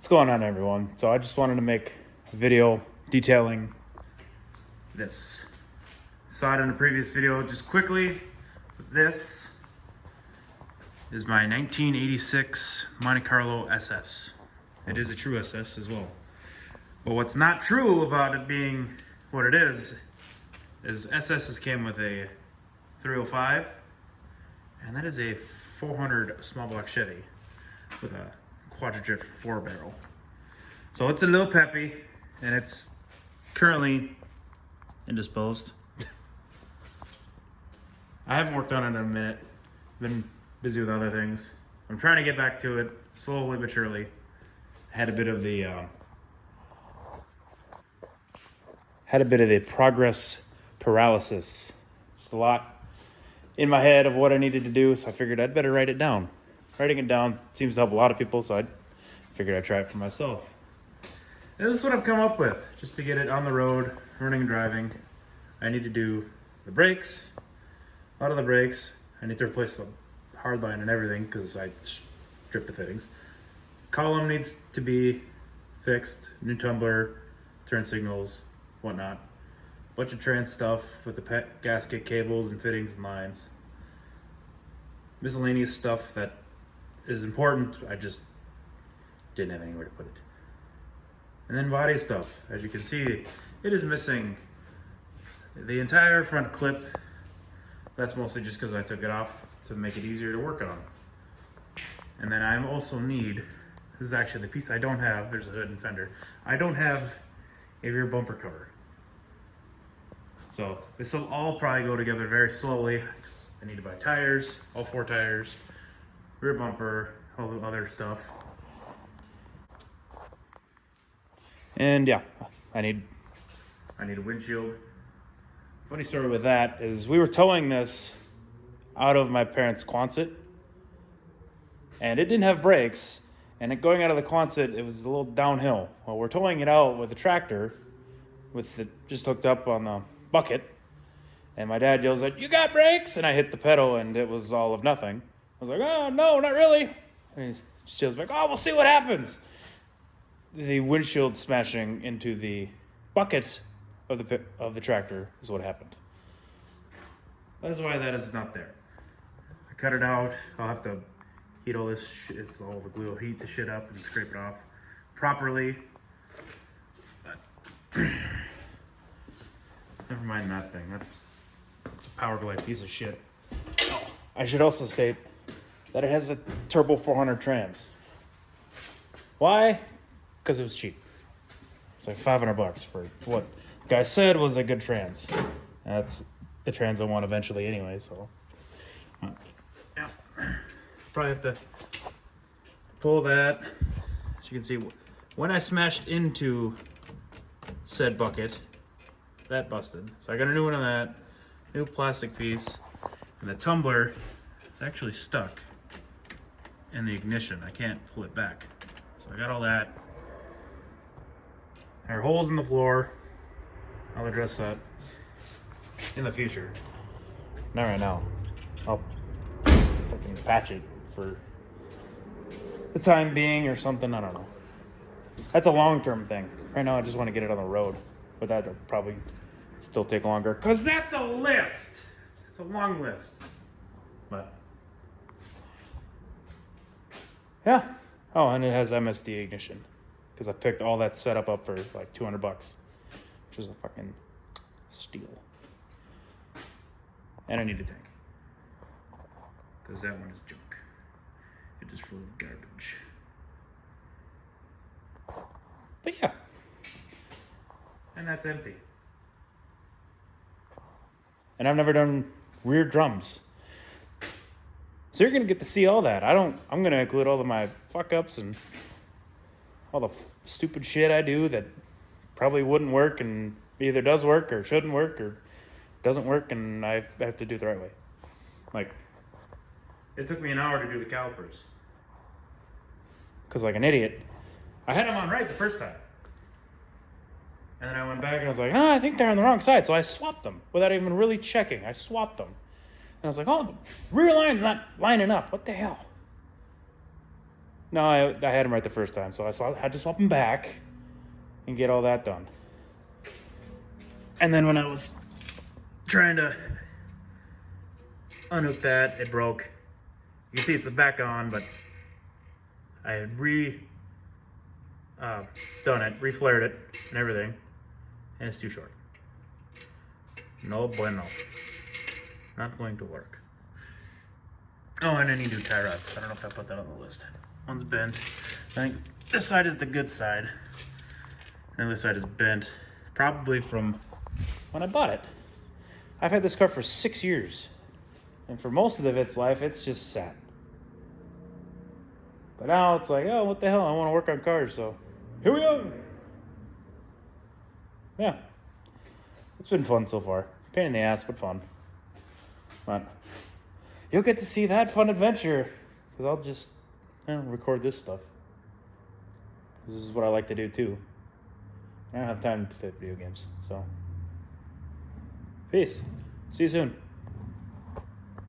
What's going on, everyone? So I just wanted to make a video detailing this. Saw it in a previous video just quickly. This is my 1986 Monte Carlo SS. It is a true SS as well. But what's not true about it being what it is SS's came with a 305, and that is a 400 small block Chevy with a quadrijet 4-barrel. So it's a little peppy, and it's currently indisposed. I haven't worked on it in a minute. Been busy with other things. I'm trying to get back to it slowly but surely. Had a bit of the progress paralysis. Just a lot in my head of what I needed to do, so I figured I'd better write it down. Writing it down seems to help a lot of people, so I figured I'd try it for myself. And this is what I've come up with, just to get it on the road, running and driving. I need to do the brakes, a lot of the brakes. I need to replace the hardline and everything because I stripped the fittings. Column needs to be fixed, new tumbler, turn signals, whatnot. Bunch of trans stuff with the gasket cables and fittings and lines. Miscellaneous stuff that is important, I just didn't have anywhere to put it. And then body stuff. As you can see, it is missing the entire front clip. That's mostly just because I took it off to make it easier to work on. And then I also need, this is actually the piece I don't have, there's a hood and fender. I don't have a rear bumper cover. So this will all probably go together very slowly. I need to buy tires, all 4 tires, rear bumper, all the other stuff. And yeah, I need a windshield. Funny story with that is we were towing this out of my parents' Quonset, and it didn't have brakes, and going out of the Quonset, it was a little downhill. Well, we're towing it out with a tractor with it just hooked up on the bucket, and my dad yells out, "You got brakes?" And I hit the pedal, and it was all of nothing. I was like, "Oh, no, not really." And he just yells back, "Oh, we'll see what happens." The windshield smashing into the bucket of the tractor is what happened. That is why that is not there. I cut it out. I'll have to heat all this shit. It's all the glue. I'll heat the shit up and scrape it off properly. But never mind that thing. That's a Power Glide piece of shit. Oh, I should also state that it has a turbo 400 trans. Why? Because it was cheap. It's like $500 for what the guy said was a good trans. That's the trans I want eventually anyway, so. Yeah. Probably have to pull that. As you can see, when I smashed into said bucket, that busted. So I got a new one of that, new plastic piece, and the tumbler is actually stuck in the ignition. I can't pull it back. So I got all that. There are holes in the floor. I'll address that in the future. Not right now. I'll fucking patch it for the time being or something. I don't know. That's a long-term thing. Right now I just want to get it on the road. But that'll probably still take longer. Because that's a list. It's a long list. But yeah. Oh, and it has MSD ignition. Because I picked all that setup up for like $200, which is a fucking steal. And I need a tank, because that one is junk. It is full of garbage. But yeah, and that's empty. And I've never done rear drums, so you're gonna get to see all that. I'm gonna include all of my fuck ups and all the stupid shit I do that probably wouldn't work and either does work or shouldn't work or doesn't work, and I have to do it the right way. Like, it took me an hour to do the calipers. Because like an idiot, I had them on right the first time. And then I went back and I was like, no, I think they're on the wrong side. So I swapped them without even really checking. I swapped them. And I was like, oh, the rear line's not lining up. What the hell? No, I had them right the first time, so I had to swap them back and get all that done. And then when I was trying to unhook that, it broke. You can see it's back on, but I had done it, reflared it and everything, and it's too short. No bueno. Not going to work. Oh, and I need new tie rods. I don't know if I put that on the list. One's bent. I think this side is the good side. And this side is bent. Probably from when I bought it. I've had this car for 6 years. And for most of its life, it's just sat. But now it's like, oh, what the hell? I want to work on cars, so here we are. Yeah. It's been fun so far. Pain in the ass, but fun. But you'll get to see that fun adventure. Because I'll just record this stuff. This is what I like to do too. I don't have time to play video games, so. Peace. See you soon.